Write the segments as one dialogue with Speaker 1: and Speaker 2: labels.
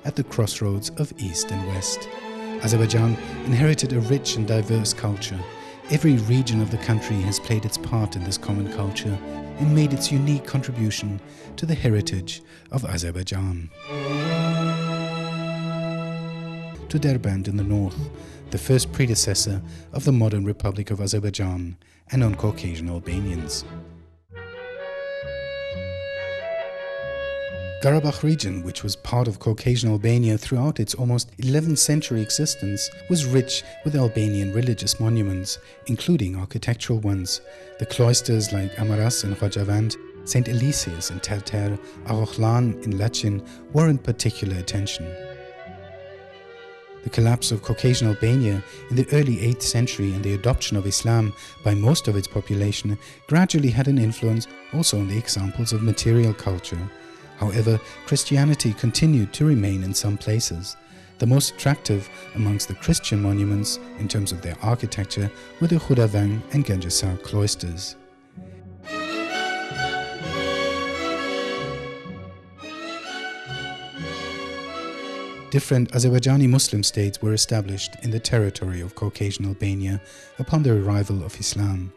Speaker 1: at the crossroads of East and West. Azerbaijan inherited a rich and diverse culture. Every region of the country has played its part in this common culture and made its unique contribution to the heritage of Azerbaijan. To Derbent in the north, the first predecessor of the modern Republic of Azerbaijan, and on Caucasian Albanians. Karabakh region, which was part of Caucasian Albania throughout its almost 11th century existence, was rich with Albanian religious monuments, including architectural ones. The cloisters like Amaras and Rojavand, St. Eliseus in Terter, Arochlan in Lachin warrant particular attention. The collapse of Caucasian Albania in the early 8th century and the adoption of Islam by most of its population gradually had an influence also on the examples of material culture. However, Christianity continued to remain in some places. The most attractive amongst the Christian monuments in terms of their architecture were the Khudavang and Ganjasar cloisters. Different Azerbaijani Muslim states were established in the territory of Caucasian Albania upon the arrival of Islam.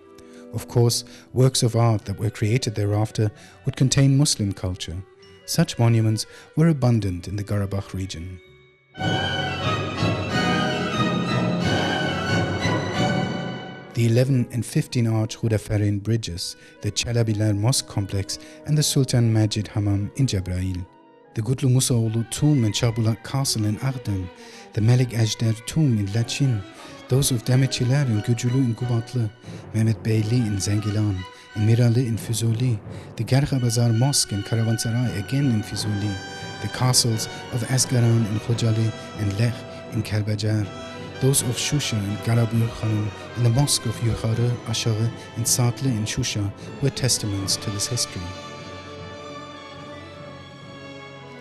Speaker 1: Of course, works of art that were created thereafter would contain Muslim culture. Such monuments were abundant in the Karabakh region. The 11 and 15 arch Khudafarin bridges, the Chalabilar Mosque complex and the Sultan Majid Hammam in Jabrail. The Gutlu Musaoğlu tomb and Çabulak castle in Ardam, the Melik Ajder tomb in Lachin, those of Demirçiler in Gücülü in Kubatlı, Mehmet Beyli in Zengilan, and Mirali in Füzuli, the Gergabazar Mosque in Karavansaray again in Füzuli, the castles of Asgaran in Khojali and Lech in Kalbajar, those of Shusha and Garabur Khanum, and the mosque of Yukhara, Ashara and Satli in Shusha were testaments to this history.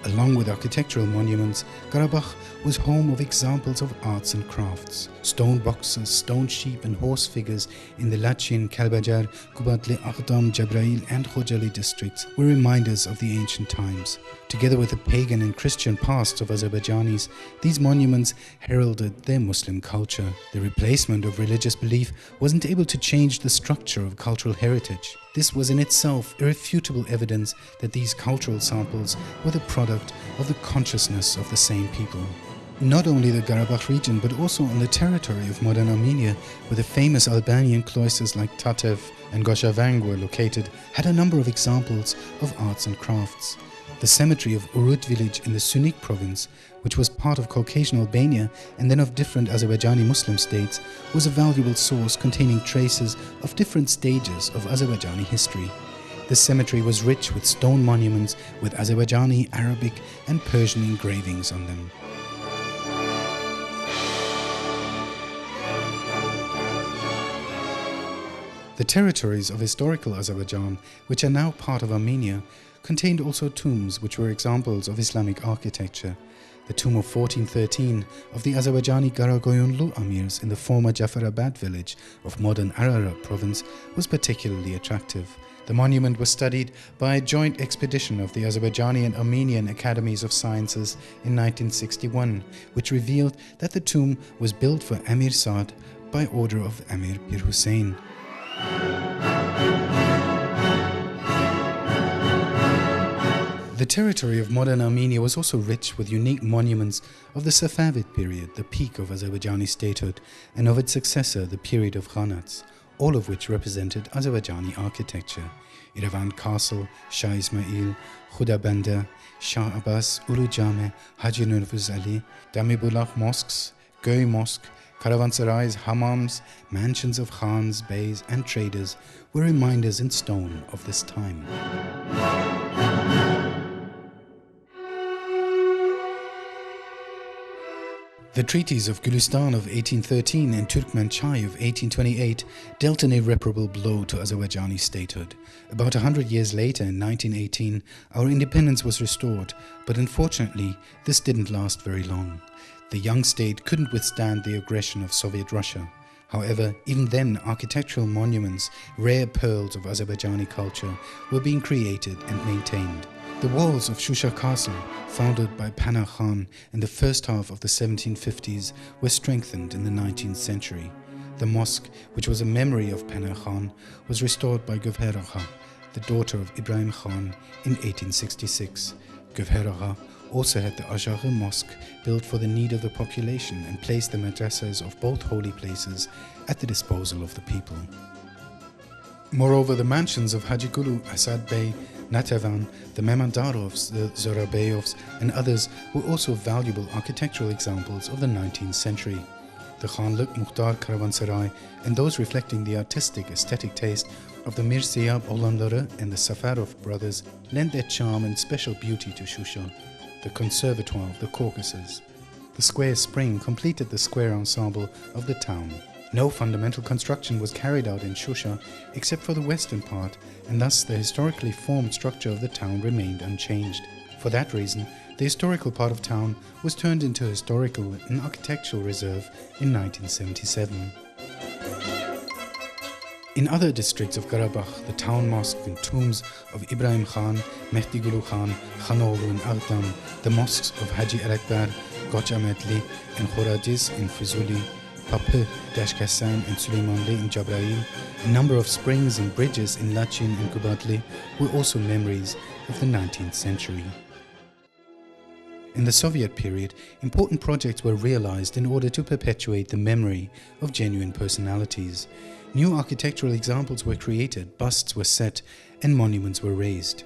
Speaker 1: Along with architectural monuments, Karabakh was home of examples of arts and crafts. Stone boxes, stone sheep and horse figures in the Lachin, Kalbajar, Kubatli, Ardam, Jabrail and Khojali districts were reminders of the ancient times. Together with the pagan and Christian pasts of Azerbaijanis, these monuments heralded their Muslim culture. The replacement of religious belief wasn't able to change the structure of cultural heritage. This was in itself irrefutable evidence that these cultural samples were the product of the consciousness of the same people. Not only the Karabakh region, but also on the territory of modern Armenia, where the famous Albanian cloisters like Tatev and Goshavang were located, had a number of examples of arts and crafts. The cemetery of Urut village in the Sunik province, which was part of Caucasian Albania and then of different Azerbaijani Muslim states, was a valuable source containing traces of different stages of Azerbaijani history. This cemetery was rich with stone monuments with Azerbaijani, Arabic and Persian engravings on them. The territories of historical Azerbaijan, which are now part of Armenia, contained also tombs which were examples of Islamic architecture. The tomb of 1413 of the Azerbaijani Garagoyunlu Amirs in the former Jafarabad village of modern Ararat province was particularly attractive. The monument was studied by a joint expedition of the Azerbaijani and Armenian Academies of Sciences in 1961, which revealed that the tomb was built for Amir Saad by order of Amir Pir Hussein. The territory of modern Armenia was also rich with unique monuments of the Safavid period, the peak of Azerbaijani statehood, and of its successor, the period of Khanats, all of which represented Azerbaijani architecture. Iravan Castle, Shah Ismail, Khudabanda, Shah Abbas, Ulu Jame, Haji Nurfuz Ali, Damibullah Mosques, Göy Mosque, Karavansarais, hammams, mansions of khans, beys and traders were reminders in stone of this time. The treaties of Gülistan of 1813 and Turkmenchai of 1828 dealt an irreparable blow to Azerbaijani statehood. About 100 years later, in 1918, our independence was restored, but unfortunately, this didn't last very long. The young state couldn't withstand the aggression of Soviet Russia. However, even then, architectural monuments, rare pearls of Azerbaijani culture, were being created and maintained. The walls of Shusha Castle, founded by Panah Khan in the first half of the 1750s, were strengthened in the 19th century. The mosque, which was a memory of Panah Khan, was restored by Gövher Agha, the daughter of Ibrahim Khan, in 1866. Gövher Agha also had the Ajaghi Mosque built for the need of the population and placed the madrasas of both holy places at the disposal of the people. Moreover, the mansions of Haji Gulu Asad Bey, Natavan, the Mammadalievs, the Zorabeyevs, and others were also valuable architectural examples of the 19th century. The Khanlık Muhtar Karavansaray and those reflecting the artistic aesthetic taste of the Mir Siyab Oğlanları and the Safarov brothers lent their charm and special beauty to Shusha, the Conservatoire of the Caucasus. The square spring completed the square ensemble of the town. No fundamental construction was carried out in Shusha except for the western part, and thus the historically formed structure of the town remained unchanged. For that reason, the historical part of town was turned into a historical and architectural reserve in 1977. In other districts of Karabakh, the town mosque and tombs of Ibrahim Khan, Mehdi Gulu Khan, Khanoglu and Aghdam, the mosques of Haji Alakbar, Gochametli and Khoradis in Fizuli, Papı, Dashkasan and Süleymanli in Jabrail, a number of springs and bridges in Lachin and Kubadli were also memories of the 19th century. In the Soviet period, important projects were realized in order to perpetuate the memory of genuine personalities. New architectural examples were created, busts were set, and monuments were raised.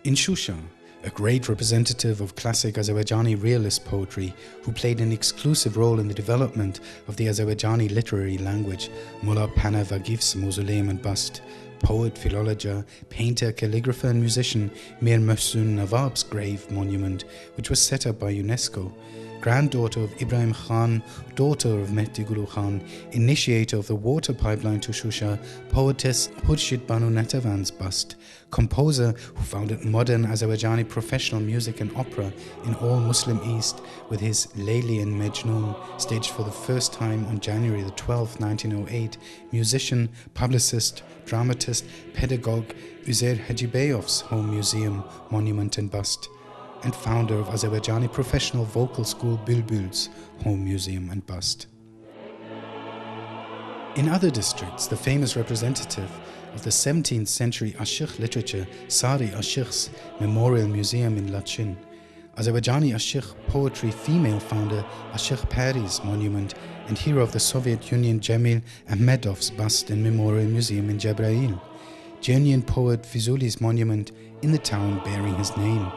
Speaker 1: In Shusha, a great representative of classic Azerbaijani realist poetry who played an exclusive role in the development of the Azerbaijani literary language, Mullah Panah Vagif's mausoleum and bust, poet, philologer, painter, calligrapher and musician Mir Mohsen Nawab's grave monument, which was set up by UNESCO, granddaughter of Ibrahim Khan, daughter of Mehdi Gulu Khan, initiator of the water pipeline to Shusha, poetess Khurshid Banu Natavan's bust, composer who founded modern Azerbaijani professional music and opera in all Muslim East with his Layli and Mejnun, staged for the first time on January the 12th, 1908, musician, publicist, dramatist, pedagogue Uzair Hajibeyev's home museum, monument and bust, and founder of Azerbaijani professional vocal school Bülbül's home museum and bust. In other districts, the famous representative of the 17th century Ashikh literature, Sari Ashikh's Memorial Museum in Lachin, Azerbaijani Ashikh poetry female founder Ashikh Pari's monument, and hero of the Soviet Union Jamil Ahmedov's bust and memorial museum in Jabrail, Genuine poet Fizuli's monument in the town bearing his name,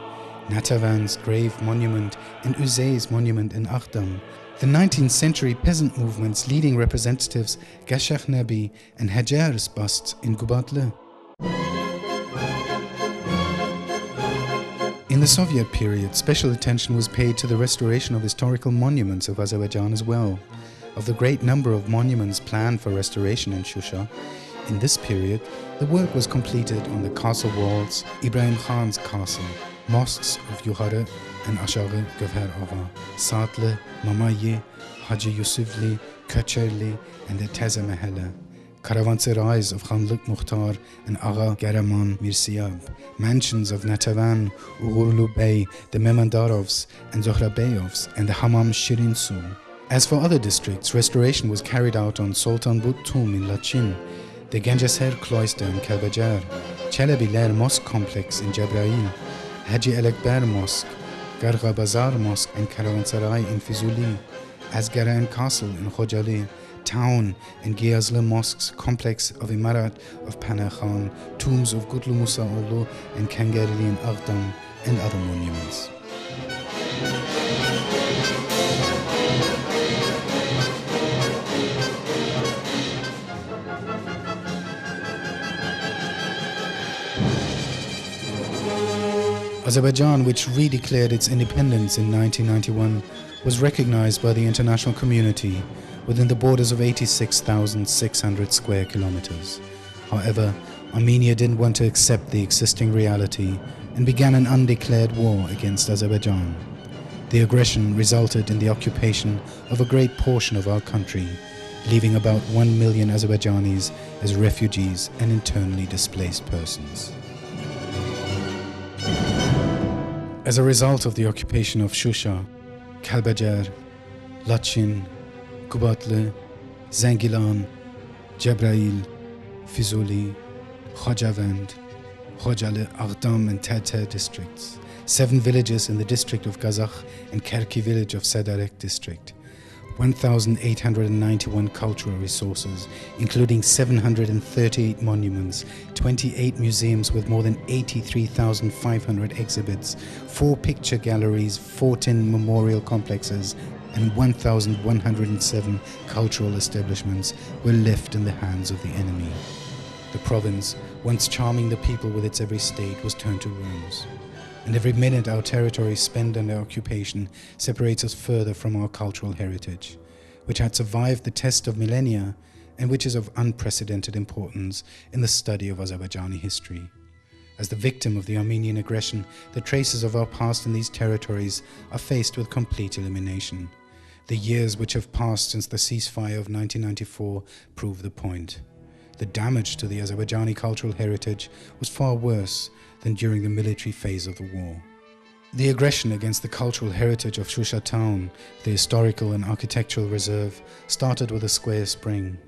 Speaker 1: Natavan's grave monument and Uzey's monument in Aghdam, the 19th century peasant movement's leading representatives Gashakh Nabi and Hajar's busts in Gubadli. In the Soviet period, special attention was paid to the restoration of historical monuments of Azerbaijan as well. Of the great number of monuments planned for restoration in Shusha, in this period, the work was completed on the castle walls, Ibrahim Khan's castle, mosques of Yuhara and Ashaghi Gövher Agha, Sadli, Mamaye, Haji Yusufli, Kochari and the Taza Mahalla, Karavansarais of Khanlık Muhtar and Agha Garaman Mirsiyab, mansions of Natavan, Uğurlu Bey, the Mammadalievs and Zohrabeyevs, and the Hammam Shirin Su. As for other districts, restoration was carried out on Sultan Butt tomb in Lachin, the Genceser cloister in Kalbajar, Çelebiler Mosque complex in Jabrail, Haji Alakbar Mosque, Gargha Bazar Mosque and Karavansaray in Fizuli, Azgaran Castle in Khojali, Town and Giyazli Mosques, complex of Imarat of Panah Khan, tombs of Gutlu Musa Oğlu and Kangarli in Aghdam, and other monuments. Azerbaijan, which redeclared its independence in 1991, was recognized by the international community within the borders of 86,600 square kilometers. However, Armenia didn't want to accept the existing reality and began an undeclared war against Azerbaijan. The aggression resulted in the occupation of a great portion of our country, leaving about 1 million Azerbaijanis as refugees and internally displaced persons. As a result of the occupation of Shusha, Kalbajar, Lachin, Kubatli, Zangilan, Jabrail, Fizuli, Khojavand, Khojali, Aghdam and Terter districts, 7 villages in the district of Kazakh and Kerki village of Sadarek district, 1,891 cultural resources, including 738 monuments, 28 museums with more than 83,500 exhibits, 4 picture galleries, 14 memorial complexes, and 1,107 cultural establishments were left in the hands of the enemy. The province, once charming the people with its every state, was turned to ruins. And every minute our territory spent under occupation separates us further from our cultural heritage, which had survived the test of millennia and which is of unprecedented importance in the study of Azerbaijani history. As the victim of the Armenian aggression, the traces of our past in these territories are faced with complete elimination. The years which have passed since the ceasefire of 1994 prove the point. The damage to the Azerbaijani cultural heritage was far worse than during the military phase of the war. The aggression against the cultural heritage of Shusha town, the historical and architectural reserve, started with a square spring,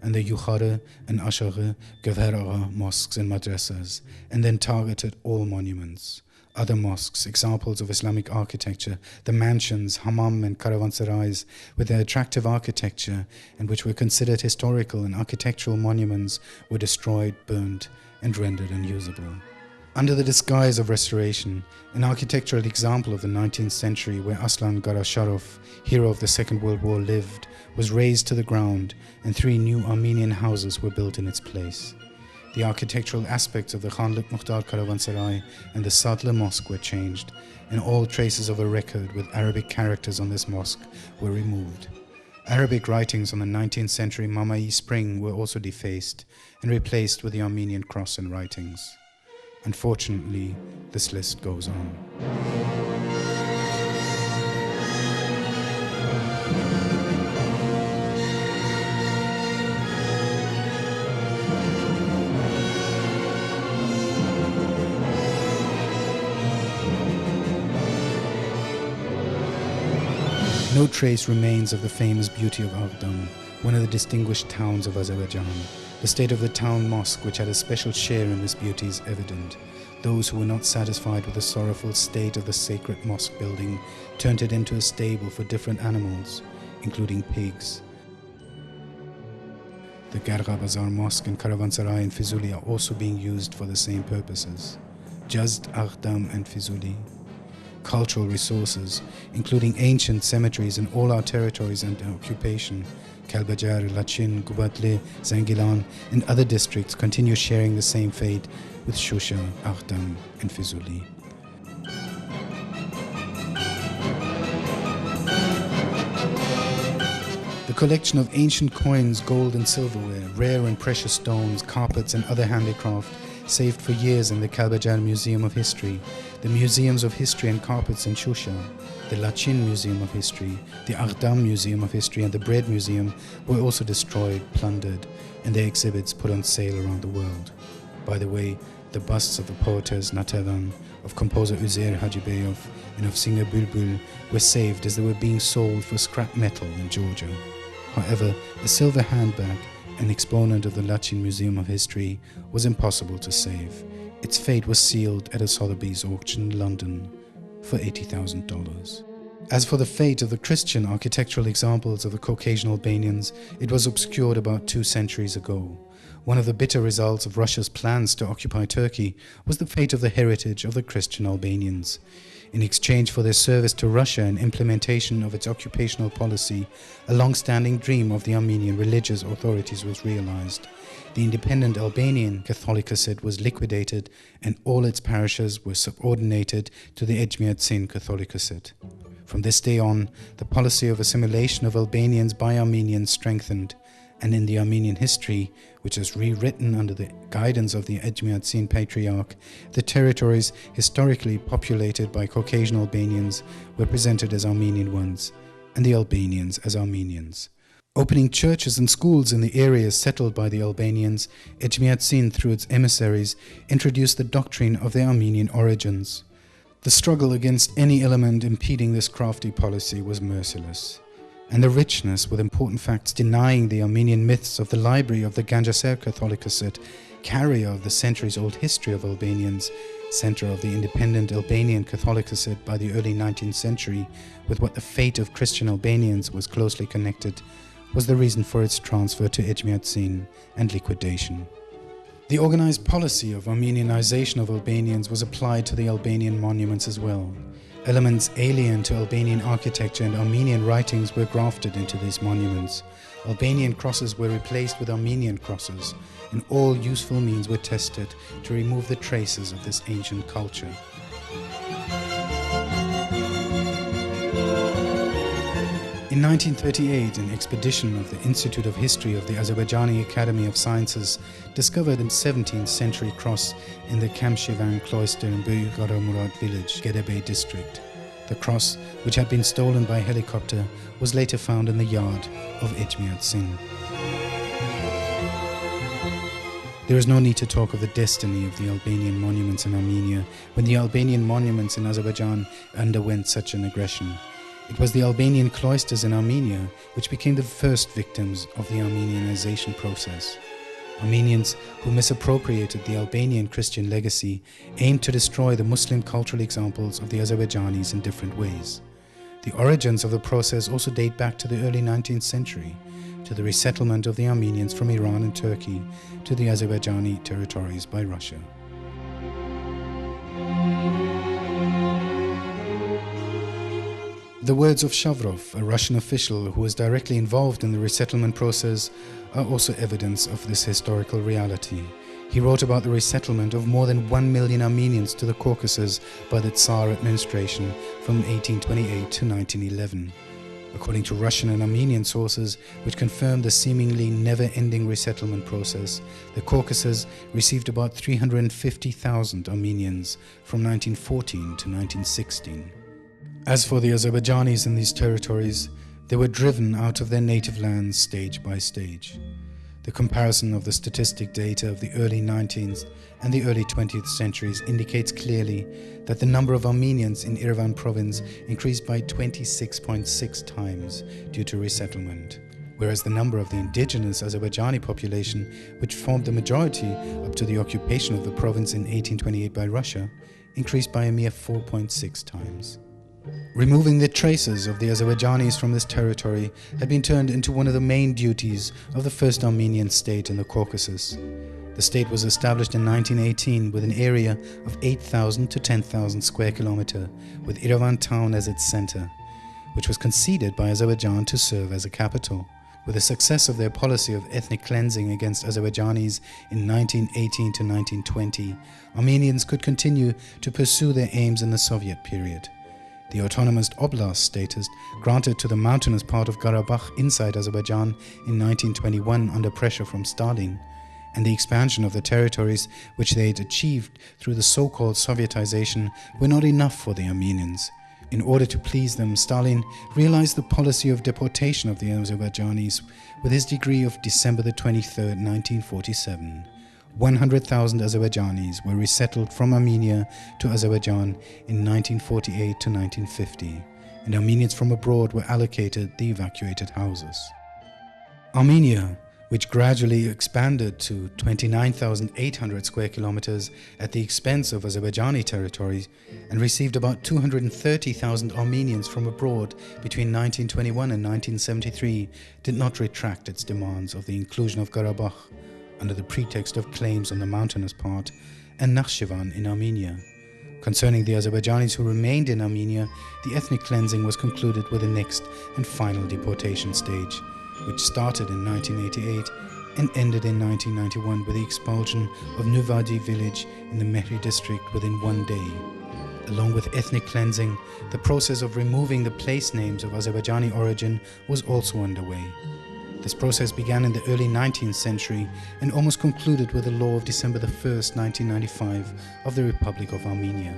Speaker 1: and the Yukhare and Ashare Gavhar mosques and madrasas, and then targeted all monuments. Other mosques, examples of Islamic architecture, the mansions, hammam and caravanserais, with their attractive architecture and which were considered historical and architectural monuments, were destroyed, burnt, and rendered unusable. Under the disguise of restoration, an architectural example of the 19th century where Aslan Garasharov, hero of the Second World War, lived, was razed to the ground and 3 new Armenian houses were built in its place. The architectural aspects of the Khanlık Mukhtar Caravanserai and the Sadle Mosque were changed, and all traces of a record with Arabic characters on this mosque were removed. Arabic writings on the 19th century Mamai spring were also defaced and replaced with the Armenian cross and writings. Unfortunately, this list goes on. No trace remains of the famous beauty of Aghdam, one of the distinguished towns of Azerbaijan. The state of the town mosque, which had a special share in this beauty, is evident. Those who were not satisfied with the sorrowful state of the sacred mosque building turned it into a stable for different animals, including pigs. The Garga Bazar Mosque and Caravanserai in Fizuli are also being used for the same purposes. Jazd, Aghdam and Fizuli. Cultural resources, including ancient cemeteries in all our territories under occupation, Kalbajar, Lachin, Kubatli, Zangilan and other districts continue sharing the same fate with Shusha, Aghdam and Fizuli. The collection of ancient coins, gold and silverware, rare and precious stones, carpets and other handicraft saved for years in the Kalbajar Museum of History, the Museums of History and Carpets in Shusha, the Lachin Museum of History, the Aghdam Museum of History and the Bread Museum were also destroyed, plundered, and their exhibits put on sale around the world. By the way, the busts of the poetess Natevan, of composer Uzair Hajibeyov, and of singer Bulbul were saved as they were being sold for scrap metal in Georgia. However, a silver handbag, an exponent of the Lachin Museum of History, was impossible to save. Its fate was sealed at a Sotheby's auction in London for $80,000. As for the fate of the Christian architectural examples of the Caucasian Albanians, it was obscured about 2 centuries ago. One of the bitter results of Russia's plans to occupy Turkey was the fate of the heritage of the Christian Albanians. In exchange for their service to Russia and implementation of its occupational policy, a long-standing dream of the Armenian religious authorities was realized. The independent Albanian Catholicate was liquidated and all its parishes were subordinated to the Ejmiadzin Catholicate. From this day on, the policy of assimilation of Albanians by Armenians strengthened, and in the Armenian history, which is rewritten under the guidance of the Ejmiadzin Patriarch, the territories historically populated by Caucasian Albanians were presented as Armenian ones, and the Albanians as Armenians. Opening churches and schools in the areas settled by the Albanians, Ejmiadzin, through its emissaries, introduced the doctrine of their Armenian origins. The struggle against any element impeding this crafty policy was merciless, and the richness with important facts denying the Armenian myths of the library of the Ganjaser Catholicosate, carrier of the centuries-old history of Albanians, center of the independent Albanian Catholicosate by the early 19th century, with what the fate of Christian Albanians was closely connected, was the reason for its transfer to Ejmiadzin and liquidation. The organized policy of Armenianization of Albanians was applied to the Albanian monuments as well. Elements alien to Albanian architecture and Armenian writings were grafted into these monuments. Albanian crosses were replaced with Armenian crosses, and all useful means were tested to remove the traces of this ancient culture. In 1938, an expedition of the Institute of History of the Azerbaijani Academy of Sciences discovered a 17th century cross in the Kamshivan cloister in Büyükgaramurad village, Gedebe district. The cross, which had been stolen by helicopter, was later found in the yard of Ejmiadzin. There is no need to talk of the destiny of the Albanian monuments in Armenia when the Albanian monuments in Azerbaijan underwent such an aggression. It was the Albanian cloisters in Armenia which became the first victims of the Armenianization process. Armenians who misappropriated the Albanian Christian legacy aimed to destroy the Muslim cultural examples of the Azerbaijanis in different ways. The origins of the process also date back to the early 19th century, to the resettlement of the Armenians from Iran and Turkey to the Azerbaijani territories by Russia. The words of Shavrov, a Russian official who was directly involved in the resettlement process, are also evidence of this historical reality. He wrote about the resettlement of more than 1 million Armenians to the Caucasus by the Tsar administration from 1828 to 1911. According to Russian and Armenian sources, which confirm the seemingly never-ending resettlement process, the Caucasus received about 350,000 Armenians from 1914 to 1916. As for the Azerbaijanis in these territories, they were driven out of their native lands stage by stage. The comparison of the statistic data of the early 19th and the early 20th centuries indicates clearly that the number of Armenians in Yerevan province increased by 26.6 times due to resettlement, whereas the number of the indigenous Azerbaijani population, which formed the majority up to the occupation of the province in 1828 by Russia, increased by a mere 4.6 times. Removing the traces of the Azerbaijanis from this territory had been turned into one of the main duties of the first Armenian state in the Caucasus. The state was established in 1918 with an area of 8,000 to 10,000 square kilometers, with Yerevan town as its center, which was conceded by Azerbaijan to serve as a capital. With the success of their policy of ethnic cleansing against Azerbaijanis in 1918 to 1920, Armenians could continue to pursue their aims in the Soviet period. The autonomous oblast status granted to the mountainous part of Karabakh inside Azerbaijan in 1921 under pressure from Stalin, and the expansion of the territories which they had achieved through the so-called Sovietization were not enough for the Armenians. In order to please them, Stalin realized the policy of deportation of the Azerbaijanis with his decree of December 23, 1947. 100,000 Azerbaijanis were resettled from Armenia to Azerbaijan in 1948 to 1950, and Armenians from abroad were allocated the evacuated houses. Armenia, which gradually expanded to 29,800 square kilometers at the expense of Azerbaijani territory and received about 230,000 Armenians from abroad between 1921 and 1973, did not retract its demands of the inclusion of Karabakh under the pretext of claims on the mountainous part and Nakhchivan in Armenia. Concerning the Azerbaijanis who remained in Armenia, the ethnic cleansing was concluded with the next and final deportation stage, which started in 1988 and ended in 1991 with the expulsion of Nuvadi village in the Mehri district within 1 day. Along with ethnic cleansing, the process of removing the place names of Azerbaijani origin was also underway. This process began in the early 19th century and almost concluded with the law of December 1, 1995 of the Republic of Armenia.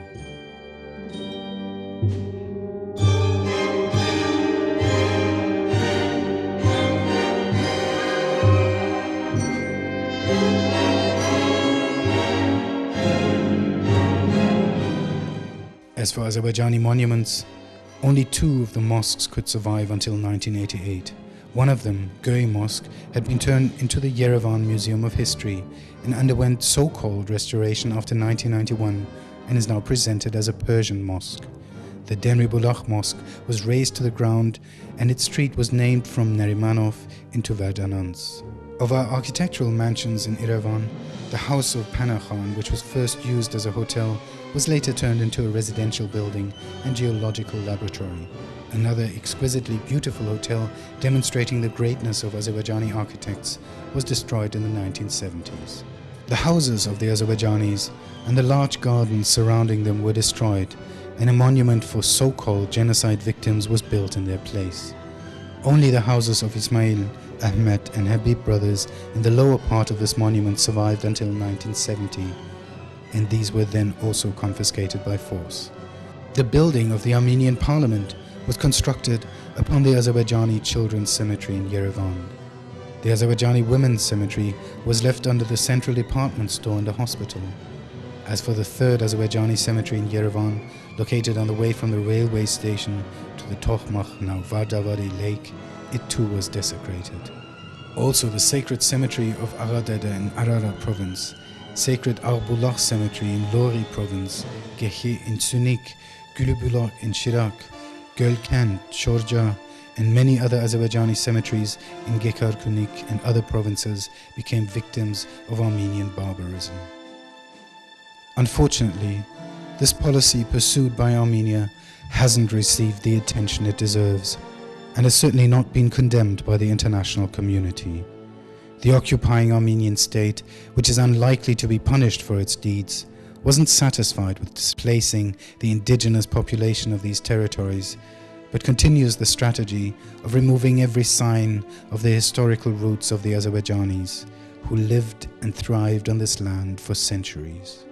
Speaker 1: As for Azerbaijani monuments, only 2 of the mosques could survive until 1988. One of them, Göy Mosque, had been turned into the Yerevan Museum of History and underwent so-called restoration after 1991 and is now presented as a Persian mosque. The Demir Mosque was razed to the ground and its street was named from Nerimanov into Verdanans. Of our architectural mansions in Yerevan, the house of Panakhan, which was first used as a hotel, was later turned into a residential building and geological laboratory. Another exquisitely beautiful hotel demonstrating the greatness of Azerbaijani architects was destroyed in the 1970s. The houses of the Azerbaijanis and the large gardens surrounding them were destroyed, and a monument for so-called genocide victims was built in their place. Only the houses of Ismail, Ahmed and Habib brothers in the lower part of this monument survived until 1970, and these were then also confiscated by force. The building of the Armenian parliament was constructed upon the Azerbaijani Children's Cemetery in Yerevan. The Azerbaijani Women's Cemetery was left under the central department store and a hospital. As for the third Azerbaijani cemetery in Yerevan, located on the way from the railway station to the Tokhmakh, now Vardavari Lake, it too was desecrated. Also the sacred cemetery of Agadada in Arara province, sacred Arbullah cemetery in Lori province, Gehi in Sunik, Gülübulak in Shirak, Gölkent, Shorja, and many other Azerbaijani cemeteries in Gekarkunik and other provinces became victims of Armenian barbarism. Unfortunately, this policy pursued by Armenia hasn't received the attention it deserves and has certainly not been condemned by the international community. The occupying Armenian state, which is unlikely to be punished for its deeds, wasn't satisfied with displacing the indigenous population of these territories, but continues the strategy of removing every sign of the historical roots of the Azerbaijanis, who lived and thrived on this land for centuries.